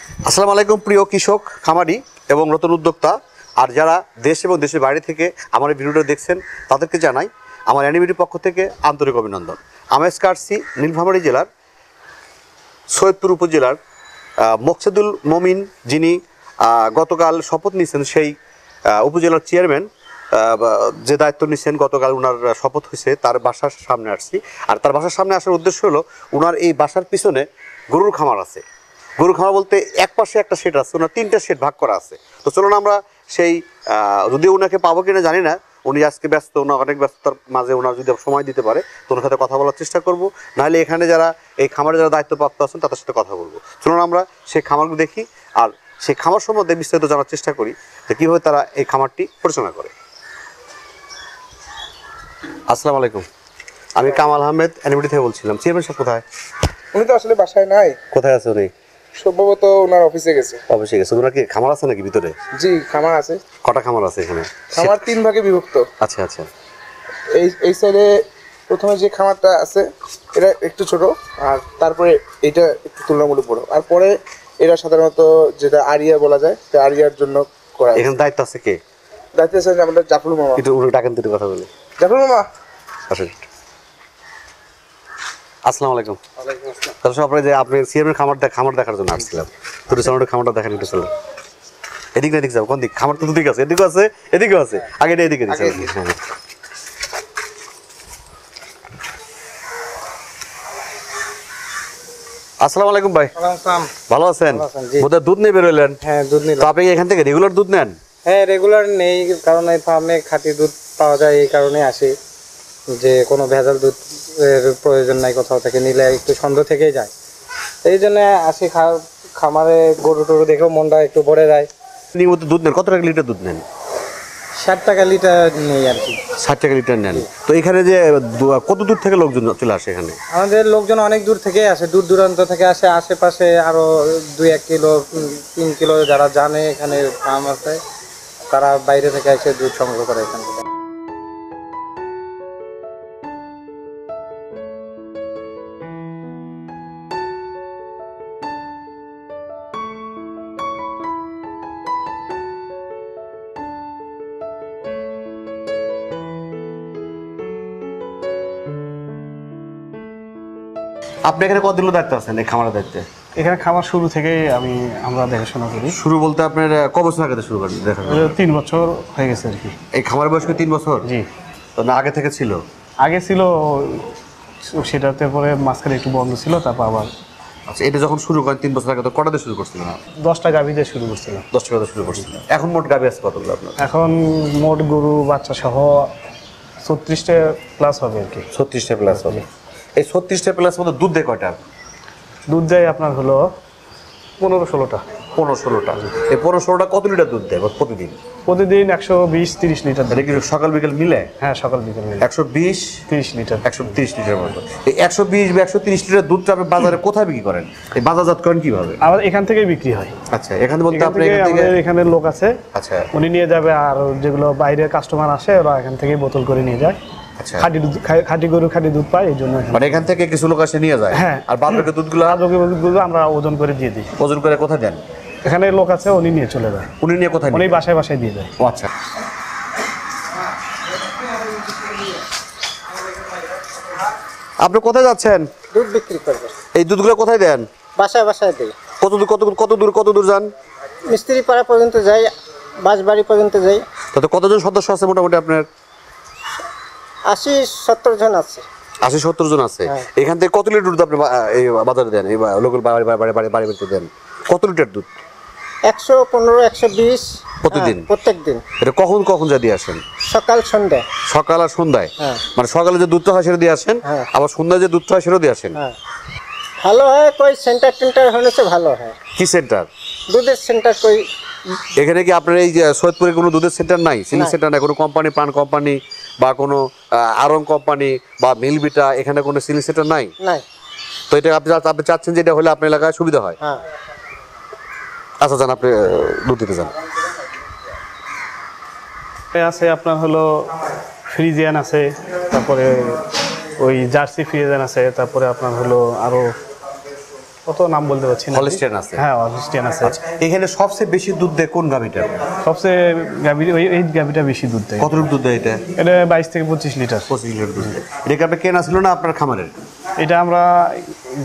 আসসালামু আলাইকুম প্রিয় কৃষক, খামারি এবং নতুন উদ্যোক্তা আর যারা দেশ এবং দেশের বাইরে থেকে আমার এই ভিডিওটা দেখছেন তাদেরকে জানাই আমার অ্যানিমেটির পক্ষ থেকে আন্তরিক অভিনন্দন। আমি আজকে আসছি নীলফামারী জেলার সৈয়দপুর উপজেলার মোকসেদুল মমিন, যিনি গতকাল শপথ নিয়েছেন, সেই উপজেলার চেয়ারম্যান যে দায়িত্ব নিচ্ছেন গতকাল ওনার শপথ হয়েছে, তার বাসার সামনে আসছি। আর তার বাসার সামনে আসার উদ্দেশ্য হলো ওনার এই বাসার পিছনে গরুর খামার আছে। গরুর খামার বলতে এক পাশে একটা শেড আছে, ওনার 3টা শেড ভাগ করা আছে। তো চলুন আমরা সেই যদিও ওনাকে পাবো কিনা জানি না, উনি আজকে ব্যস্ত, ওনার অনেক ব্যস্ততার মাঝে ওনার যদি সময় দিতে পারে তো ওনার সাথে কথা বলার চেষ্টা করব, নাহলে এখানে যারা এই খামারে যারা দায়িত্বপ্রাপ্ত আছেন তাদের সাথে কথা বলবো। চলুন আমরা সেই খামারগুলো দেখি আর সেই খামার সম্বন্ধে বিস্তারিত জানার চেষ্টা করি যে কীভাবে তারা এই খামারটি পরিচালনা করে। আসসালামু আলাইকুম, আমি কামাল আহমেদ অ্যানিমেটি থেকে বলছিলাম। চেয়ারম্যান সাহেব কোথায়? উনি তো আসলে বাসায় নাই। কোথায় আছে উনি? সম্ভবত ওনার অফিসে গেছে। অফিসে গেছে। ওনার কি খামার আছে নাকি ভিতরে? জি, খামার আছে। কটা খামার আছে এখানে? খামার 3 ভাগে বিভক্ত। আচ্ছা আচ্ছা। এই সাইডে প্রথমে যে খামারটা আছে এটা একটু ছোট, আর তারপরে এটা একটু তুলনামূলক বড়, আর পরে এটা সাধারণত যেটা আরিয়া বলা যায়, সেই আরিয়ার জন্য করা। এখানে দায়িত্ব আছে কে? দায়িত্ব আছে আমাদের জাফর মামা। একটু উনি ডাকেন, দুটো কথা বলি। জাফর মামা, আসেন। আসসালামু আলাইকুম। তাহলে সব আপনার যে আপনি সিএমের খামার দেখার জন্য আসছিলাম, দুটো সামনে খামারটা দেখেন একটু। চলো এদিক না এদিক যাবো, কোন দিক? খামার তো দুদিকে আছে, এদিকেও আছে এদিকেও আছে। আগে এদিকে দিচ্ছি। আসসালামু আলাইকুম ভাই, ভালো আছেন? বোধহয় দুধ নিয়ে বেরোলেন। হ্যাঁ দুধ নিলাম। তো আপনি এখান থেকে রেগুলার দুধ নেন? হ্যাঁ রেগুলার নেই, কারণ এই ফার্মে খাঁটি দুধ পাওয়া যায়, এই কারণে আসি, যে কোনো ভেজাল দুধ এর প্রয়োজন নাই, কোথাও থেকে নিলে একটু সন্দেহ থেকেই যায়, এই জন্য আসি। খামারে গরু টরু দেখেও মনটা একটু ভরে যায়। নিয়মিত দুধ নেন? কত টাকা লিটার দুধ নেন? 60 টাকা লিটার নেই আর কি। 60 টাকা লিটার নেন। তো এখানে যে কত দূর থেকে লোকজন চলে আসে এখানে? আমাদের লোকজন অনেক দূর থেকে আসে, দূর দূরান্ত থেকে আসে, আশেপাশে আরো 2-1 কিলো 3 কিলো যারা জানে এখানে ফার্ম আছে, তারা বাইরে থেকে এসে দুধ সংগ্রহ করে এখান থেকে। আপনি এখানে কতদিন দায়িত্ব আছেন এই খামারের দায়িত্বে? এখানে খামার শুরু থেকেই আমরা দেখাশোনা করি। শুরু বলতে আপনার ক বছর আগে শুরু করেন দেখাশোনা? 3 বছর হয়ে গেছে আর কি। এই খামারের বয়স 3 বছর? জি। তো না আগে থেকে ছিল? আগে ছিল, সেটাতে পরে মাঝখানে একটু বন্ধ ছিল, তারপর আবার। আচ্ছা, এটা যখন শুরু করেন 3 বছর আগে, তো কটা দিয়ে শুরু করছিলেন? 10টা গাভী দিয়ে শুরু করছিলাম। 10 টাকা দিয়ে শুরু করছিলেন। এখন মোট গাভী আছে কতগুলো আপনার? এখন মোট গরু বাচ্চা সহ 36টা প্লাস হবে আর কি। 36টা প্লাস হবে। এই 36টা প্লাস মধ্যে দুধ দেয় কয়টা? দুধ দেয় আপনার হলো 15-16টা। 15-16টা। এই 15-16টা কত লিটার দুধ দেয় প্রতিদিন? প্রতিদিন 120-30 লিটার। এটা কি সকাল বিকেল মিলে? হ্যাঁ, সকাল বিকেল মিলে 120-30 লিটার। 130 লিটার মতো। এই 120 বা 130 লিটার দুধটা আপনি বাজারে কোথায় বিক্রি করেন? এই বাজারজাত করেন কিভাবে? আবার এখান থেকেই বিক্রি হয়। আচ্ছা, এখানে বলতে আপনি আমাদের এখানে লোক আছে। আচ্ছা, উনি নিয়ে যাবে, আর যেগুলো বাইরে কাস্টমার আসে ওরা এখান থেকে বোতল করে নিয়ে যায়। আচ্ছা, খাঁটি গরু খাঁটি দুধ পায়, এই জন্য মানে এখান থেকে কিছু লোক আসে নিয়ে যায়। হ্যাঁ। আর বাদ বাকি দুধগুলো আমরা ওজন করে দিয়ে দিই। ওজন করে কোথায় দেন? এখানে লোক আছে, উনি নিয়ে চলে যায়। উনি নিয়ে কোথায়? উনি বাসায় বাসায় দিয়ে যায়। ও আচ্ছা। আপনি কোথায় যাচ্ছেন? দুধ বিক্রি করবে। এই দুধগুলো কোথায় দেন? বাসায় বাসায় দেয়। কত দূর যান? মিস্ত্রি পাড়া পর্যন্ত যাই, বাঁশবাড়ি পর্যন্ত যাই। তাতে কতজন সদস্য আছে মোটামুটি আপনার? 80-70 জন আছে। 80-70 জন আছে। এখান থেকে কত লিটার দুধ আপনি এই বাজারে দেন, এই লোকাল বাড়িতে দেন? কত লিটার দুধ? 115-120 প্রতিদিন? প্রত্যেক দিন। এটা কখন কখন যা দিয়ে আসেন? সকাল সন্ধ্যা। সকাল আর সন্ধ্যায়? হ্যাঁ। মানে সকালে যে দুধটা হয় সেটা দিয়ে আসেন, আবার সন্ধ্যায় যে দুধটা হয় সেটাও দিয়ে আসেন? হ্যাঁ, ভালো হয়। কই সেন্টার টেন্টার হলেছে ভালো হয়। কি সেন্টার? দুধের সেন্টার কই। এখানে কি আপনার এই যে সৈয়দপুরে কোনো দুধের সেন্টার নাই? সিলিং সেন্টার নাই? কোনো কোম্পানি, পান কোম্পানি বা কোনো আরং কোম্পানি বা মিলবিটা, এখানে কোনো সিলিং সেন্টার নাই? নাই। তো এটা আপনি চাচ্ছেন যে এটা হলে আপনার এলাকায় সুবিধা হয়? হ্যাঁ। আচ্ছা, যান আপনি দুধ দিতে যান। আছে আপনার হলো ফ্রিজিয়ান আছে, তারপরে ওই জার্সি ফ্রিজিয়ান আছে, তারপরে আপনার হলো আরো কত নাম বলতে পারছি না। হলস্টেইন আছে। হ্যাঁ, হলস্টেইন আছে। আচ্ছা, এখানে সবচেয়ে বেশি দুধ দেয় কোন গাভীটা? সবচেয়ে গাভী এই গাভীটা বেশি দুধ দেয়। কতটুকু দুধ দেয় এটা? এটা 22 থেকে 25 লিটার। 25 লিটার দুধ দেয়। এটা কি আপনার কেনা ছিল না আপনার খামারের? এটা আমরা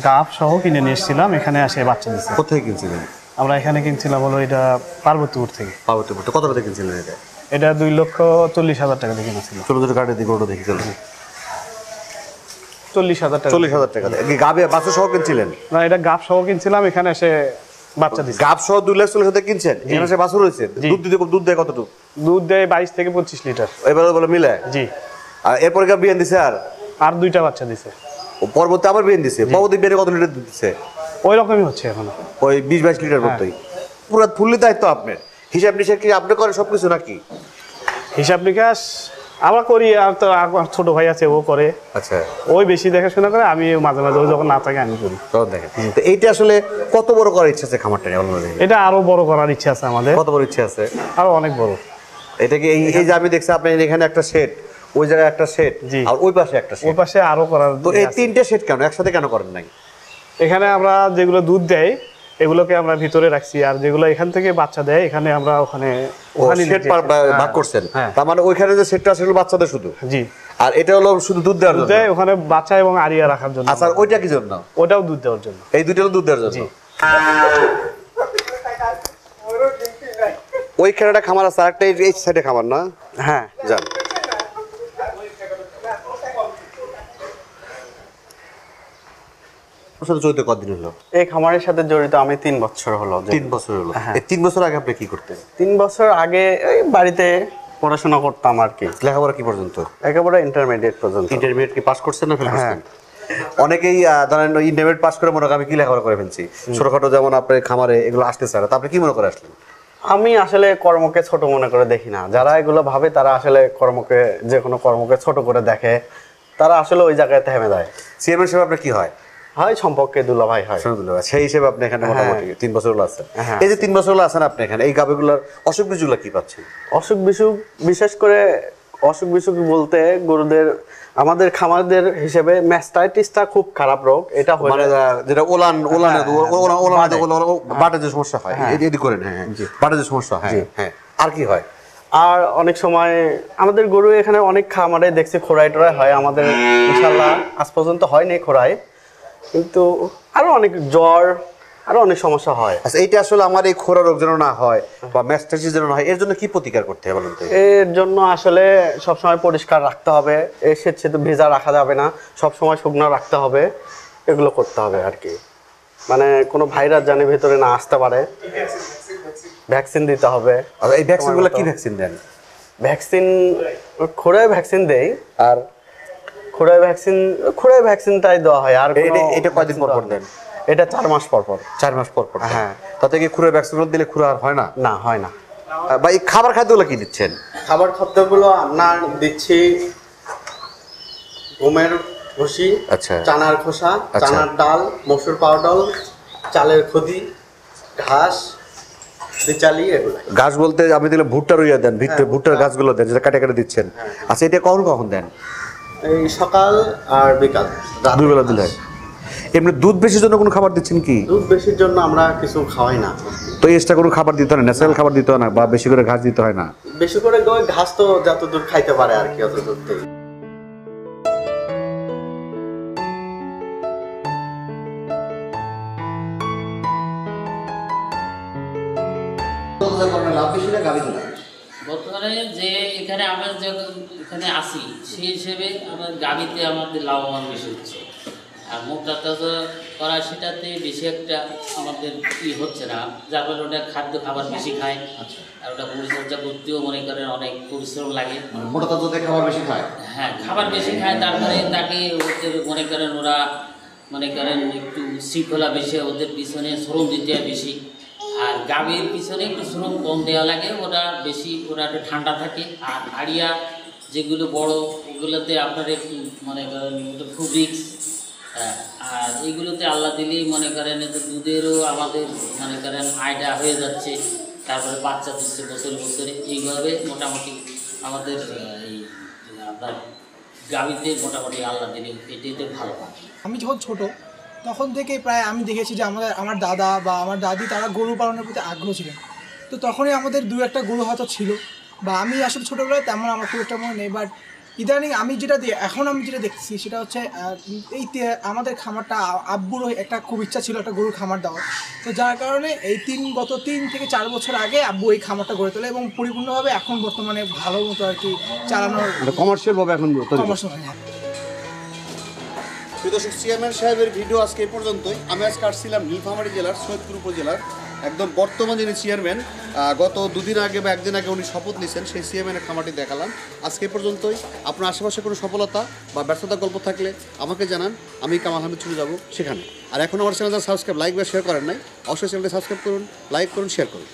গাভ সহ কিনে নিয়ে এসেছিলাম, এখানে আসে বাচ্চা দিচ্ছে। কোথায় কিনছিলেন? আমরা এখানে কিনছিলাম হলো এটা পার্বতীপুর থেকে। পার্বতীপুর। কত টাকা কিনছিলেন এটা? এটা 2,40,000 টাকা দিয়ে কিনেছিল। ছোট ছোট কার্ডের দিকে ওটা দেখেছিলেন 40,000 টাকা। 40,000 টাকা দিয়ে গাভী বাচ্চা সহ কিনছিলেন? না, এটা গাভ সহ কিনছিলাম, এখানে এসে বাচ্চা দিচ্ছে। গাভ সহ 2,40,000 টাকা কিনছেন, এখানে সে বাছুর হয়েছে। দুধ দেয় কতটুকু? দুধ দেয় 22 থেকে 25 লিটার। এবারে বলে মিলে? জি। আর এরপরে কি বিয়ান দিছে? আর 2টা বাচ্চা দিছে। ও পরবর্তী আবার বিয়ান দিছে? পরবর্তী বিয়ানে কত লিটার দুধ দিচ্ছে? ওই রকমই হচ্ছে এখন। ওই 20-22 লিটার মতোই। পুরো ফুললি দায়িত্ব আপনার। হিসাব নিশাব কি আপনি করেন সবকিছু নাকি? হিসাব নিকাশ আমরা করি, আর তো আমার ছোট ভাই আছে, ও করে। আচ্ছা, ওই বেশি দেখাশোনা করে, আমি মাঝে মাঝে ও যখন না থাকে আমি করি। তখন দেখেন। তো এইটা আসলে কত বড় করার ইচ্ছা আছে খামারটা? এটা আরো বড় করার ইচ্ছা আছে আমাদের। কত বড় ইচ্ছা আছে? আরো অনেক বড়। এটা কি এই যে আমি দেখছি আপনার এখানে একটা শেড, ওই জায়গায় একটা শেড, জি। আর ওই পাশে একটা ওই শেড। পাশে আরো করার। তো এই তিনটে শেড কেন একসাথে কেন করেন নাই? এখানে আমরা যেগুলো দুধ দেয় এগুলোকে আমরা ভিতরে রাখছি, আর যেগুলো এখান থেকে বাচ্চা দেয় এখানে আমরা ওখানে শেড ভাগ করছেন। হ্যাঁ। তার মানে ওইখানে যে শেডটা আছে বাচ্চাদের শুধু, জি। আর এটা হলো শুধু দুধ দেওয়ার জন্য। দেয় ওখানে বাচ্চা এবং আরিয়া রাখার জন্য। আচ্ছা, আর ওইটা কি জন্য? ওটাও দুধ দেওয়ার জন্য। এই দুইটা হলো দুধ দেওয়ার জন্য। জি। ওই খেলাটা খামার আছে, আরেকটা এই সাইডে খামার না? হ্যাঁ, যান। ওর সাথে জড়িত কতদিন হলো? এই খামারের সাথে জড়িত আমি 3 বছর হলো। 3 বছর হলো। হ্যাঁ। এই 3 বছর আগে আপনি কি করতেন? 3 বছর আগে এই বাড়িতে পড়াশোনা করতাম আর কি। লেখাপড়া কি পর্যন্ত? একেবারে ইন্টারমিডিয়েট পর্যন্ত। ইন্টারমিডিয়েট কি পাস করছেন না ফেল হ্যাঁ। করছেন? অনেকেই ধরেন ইন্টারমিডিয়েট পাস করে মনে করেন আমি কি লেখাপড়া করে ফেলছি, ছোটখাটো যেমন আপনার খামারে এগুলো আসতে চায় না, তা আপনি কি মনে করে আসলেন? আমি আসলে কর্মকে ছোট মনে করে দেখি না। যারা এগুলো ভাবে তারা আসলে কর্মকে, যে কোনো কর্মকে ছোট করে দেখে, তারা আসলে ওই জায়গায় থেমে যায়। চেয়ারম্যান সাহেব আপনার কি হয়? হয় সম্পর্কে দুলাভাই হয়। সেই হিসেবে আপনি এখানে মোটামুটি 3 বছর হলো আছেন। হ্যাঁ। এই যে 3 বছর হলো আছেন আপনি এখানে, এই গাভীগুলোর অসুখ বিসুখগুলো কি পাচ্ছেন? অসুখ বিসুখ, বিশেষ করে অসুখ বিসুখ বলতে গরুদের আমাদের খামারদের হিসেবে ম্যাস্টাইটিসটা খুব খারাপ রোগ। এটা মানে যেটা বাটে যে সমস্যা হয়, এদি করেন। হ্যাঁ, বাটে যে সমস্যা হয়। হ্যাঁ, আর কি হয়? আর অনেক সময় আমাদের গরু এখানে অনেক খামারে দেখছি খোরাই টোরাই হয়। আমাদের ইনশাল্লাহ আজ পর্যন্ত হয়নি খোরাই, কিন্তু আরো অনেক জ্বর, আরো অনেক সমস্যা হয়। আচ্ছা, এইটা আসলে আমার এই খোরা রোগ যেন না হয় বা ম্যাস্টাইটিস যেন না হয়, এর জন্য কি প্রতিকার করতে হবে বলুন তো? এর জন্য আসলে সবসময় পরিষ্কার রাখতে হবে, স্বেচ্ছে ভেজা রাখা যাবে না, সবসময় শুকনো রাখতে হবে, এগুলো করতে হবে আর কি। মানে কোনো ভাইরাস জানে ভেতরে না আসতে পারে। ভ্যাকসিন দিতে হবে। আর এই ভ্যাকসিনগুলো কি ভ্যাকসিন দেন? ভ্যাকসিন খোরাই ভ্যাকসিন দেই। আর খোরাই ভ্যাকসিনটাই দেওয়া হয়। আর এটা কয়দিন পর পর দেন? এটা 4 মাস পর পর। 4 মাস পর পর? হ্যাঁ। তাতে কি খুরের ভ্যাকসিনগুলো দিলে খুরা আর হয় না? না, হয় না। বা এই খাবার খাদ্যগুলো কি দিচ্ছেন? খাবার খাদ্যগুলো আপনার দিচ্ছি গমের ভুসি, আচ্ছা, চানার খোসা, আচ্ছা। চানার ডাল, মসুর পাউডার, চালের খদি, ঘাস, বিচালি, এগুলো। গাছ বলতে আমি দিলে ভুট্টা রইয়া দেন, ভুট্টার গাছগুলো দেন যেটা কাটে কাটে দিচ্ছেন। আচ্ছা, এটা কখন কখন দেন? এই সকাল আর বিকাল, রাত 2 বেলা দিলে হয়। এমনি দুধ বেশির জন্য কোনো খাবার দিচ্ছেন কি? দুধ বেশির জন্য আমরা কিছু খাওয়াই না। তো এক্সট্রা কোনো খাবার দিতে হয় না, ন্যাচারাল খাবার দিতে হয় না, বা বেশি করে ঘাস দিতে হয় না? বেশি করে ঘাস তো যত দূর খাইতে পারে আর কি, অত দূর থেকে। বর্তমানে যে এখানে আমরা যখন এখানে আসি সেই হিসেবে আমার গাভীতে আমাদের লাভবান বেশি হচ্ছে, আর মোটা তাজা করা সেটাতে বেশি একটা আমাদের হচ্ছে না, যার ফলে ওটা খাবার বেশি খায়। আর ওটা পরিচর্যা করতেও মনে করেন অনেক পরিশ্রম লাগে। মোটা তাজাতে খাবার বেশি খায়? হ্যাঁ, খাবার বেশি খায়, তারপরে তাকে ওদের মনে করেন ওরা মনে করেন একটু শৃঙ্খলা বেশি, ওদের পিছনে শ্রম দিতে হয় বেশি। আর গাভীর পিছনে একটু শ্রম কম দেওয়া লাগে, ওরা বেশি, ওরা একটু ঠান্ডা থাকে। আর আড়িয়া যেগুলো বড়, ওগুলোতে আপনার একটু মনে করেন ওটা খুব রিক্স। আর এইগুলোতে আল্লাহ দিলেই মনে করেন এতে দুধেরও আমাদের মনে করেন আয়টা হয়ে যাচ্ছে, তারপরে বাচ্চা দিচ্ছে বছরে বছরে। এইভাবে মোটামুটি আমাদের এই আপনার গাভীতে মোটামুটি আল্লাহ দিলে এটাতে ভালো হয়। আমি যখন ছোট তখন থেকেই প্রায় আমি দেখেছি যে আমার দাদা বা আমার দাদি তারা গরু পালনের প্রতি আগ্রহ ছিলেন। তো তখনই আমাদের 2-1টা গরু হয়তো ছিল, বা আমি আসলে ছোটোবেলায় তেমন আমার খুব একটা মনে নেই। বাট ইদানিং আমি যেটা দেখছি সেটা হচ্ছে আমাদের খামারটা আব্বুরও একটা খুব ইচ্ছা ছিল একটা গরুর খামার দেওয়ার। তো যার কারণে গত 3 থেকে 4 বছর আগে আব্বু এই খামারটা গড়ে তোলে এবং পরিপূর্ণভাবে এখন বর্তমানে ভালো মতো আর কি চালানোর কমার্শিয়াল ভাবে এখন তৈরি সমস্যা হয়। প্রিয় দর্শক, চেয়ারম্যান সাহেবের ভিডিও আজকে এই পর্যন্তই। আমি আজকে আসছিলাম নীলফামারী জেলার সৈয়দপুর উপজেলার একদম বর্তমান যিনি চেয়ারম্যান, গত 2 দিন আগে বা 1 দিন আগে উনি শপথ নিয়েছেন, সেই চেয়ারম্যানের খামারটি দেখালাম। আজকে এই পর্যন্তই। আপনার আশেপাশে কোনো সফলতা বা ব্যর্থতার গল্প থাকলে আমাকে জানান, আমি কামাল আহমেদ চলে যাবো সেখানে। আর এখন আমার চ্যানেলটা সাবস্ক্রাইব, লাইক বা শেয়ার করেন নাই, অবশ্যই চ্যানেলটি সাবস্ক্রাইব করুন, লাইক করুন, শেয়ার করুন।